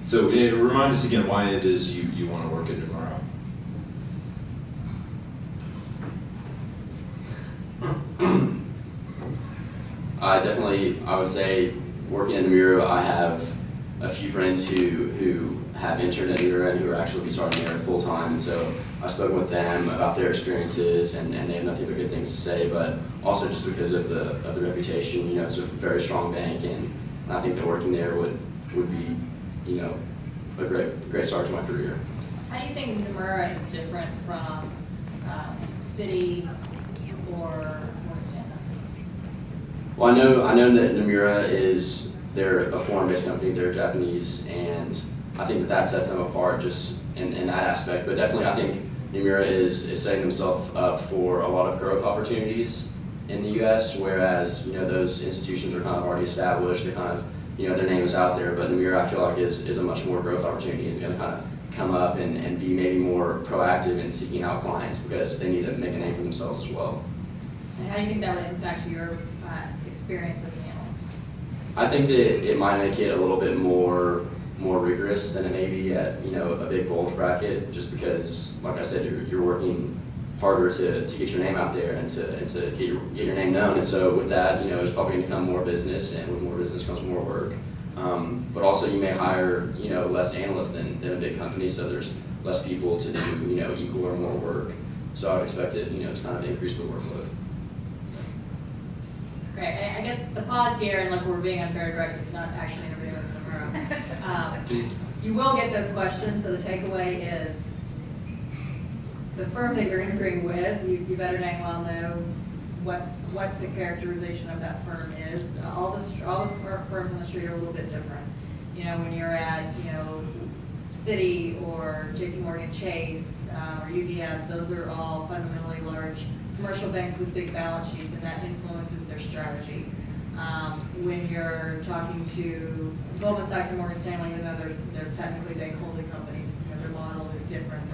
So remind us again why it is you want to work at Nomura. I would say working at Nomura, I have a few friends who have interned at Nomura and who are actually be starting there full time. And so I've spoken with them about their experiences, and they have nothing but good things to say. But also just because of the reputation, it's a very strong bank, and I think that working there would be, a great start to my career. How do you think Nomura is different from Citi or Morgan Stanley? Well, I know that Nomura they're a foreign-based company, they're Japanese, and I think that sets them apart just in that aspect. But definitely I think Nomura is setting themselves up for a lot of growth opportunities in the U.S., whereas, those institutions are kind of already established, they kind of, their name is out there, but Nomura I feel like is a much more growth opportunity. It's going to kind of come up and be maybe more proactive in seeking out clients because they need to make a name for themselves as well. And how do you think that would impact your experience as an analyst? I think that it might make it a little bit more rigorous than it may be at a big bulge bracket, just because, like I said, you're working harder to get your name out there and to get your name known. And so with that, it's probably going to come more business, and with more business comes more work. But also you may hire less analysts than a big company, so there's less people to do equal or more work. So I would expect it to kind of increase the workload. Okay, I guess the pause here, and look, we're being unfair to Greg because he's not actually interviewing with Nomura. You will get those questions, so the takeaway is the firm that you're interviewing with, you better dang well know what the characterization of that firm is. All the firms on the street are a little bit different. When you're at Citi or JP Morgan Chase or UBS, those are all fundamentally large commercial banks with big balance sheets, and that influences their strategy. When you're talking to Goldman Sachs and Morgan Stanley, even though they're technically bank holding companies, their model is different.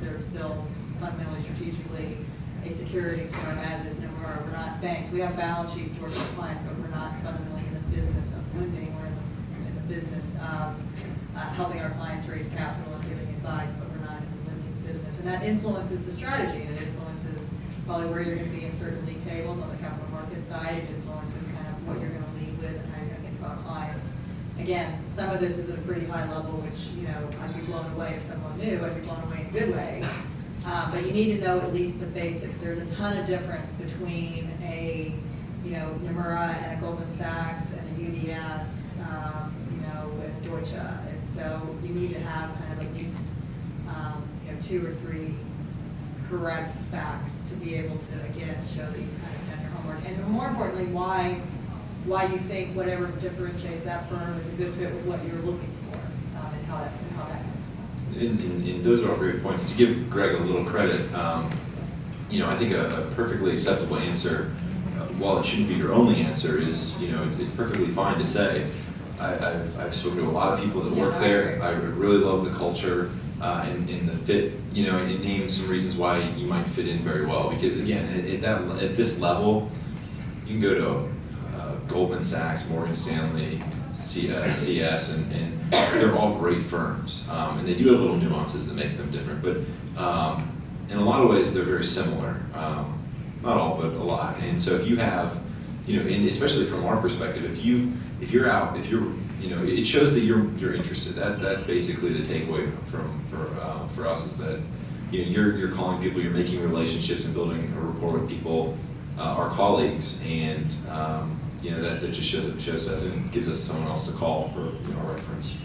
They're still fundamentally strategically a securities firm, as is Nomura. We're not banks. We have balance sheets to work with clients, but we're not fundamentally in the business of lending. We're in the business of helping our clients raise capital and giving advice, but we're not in the lending business. And that influences the strategy, and it influences probably where you're going to be in certain league tables on the capital market side. It influences kind of what you're going to lead with and how you're going to think about clients. Again, some of this is at a pretty high level, which, I'd be blown away if someone knew. I'd be blown away in a good way. But you need to know at least the basics. There's a ton of difference between a, Nomura and a Goldman Sachs and a UBS, and Deutsche. And so you need to have kind of at least, 2 or 3 correct facts to be able to, again, show that you've kind of done your homework. And more importantly, why you think whatever differentiates that firm is a good fit with what you're looking for, and how that can influence. And those are all great points. To give Greg a little credit, I think a perfectly acceptable answer, while it shouldn't be your only answer, is it's perfectly fine to say, I've spoken to a lot of people that work there. I really love the culture and the fit, and name some reasons why you might fit in very well. Because again, at this level, you can go to Goldman Sachs, Morgan Stanley, CS, and they're all great firms, and they do have little nuances that make them different. But in a lot of ways, they're very similar. Not all, but a lot. And so if you have, and especially from our perspective, if you're it shows that you're interested. That's basically the takeaway for us, is that you're calling people, you're making relationships and building a rapport with people, our colleagues, and that just shows us and gives us someone else to call for our reference.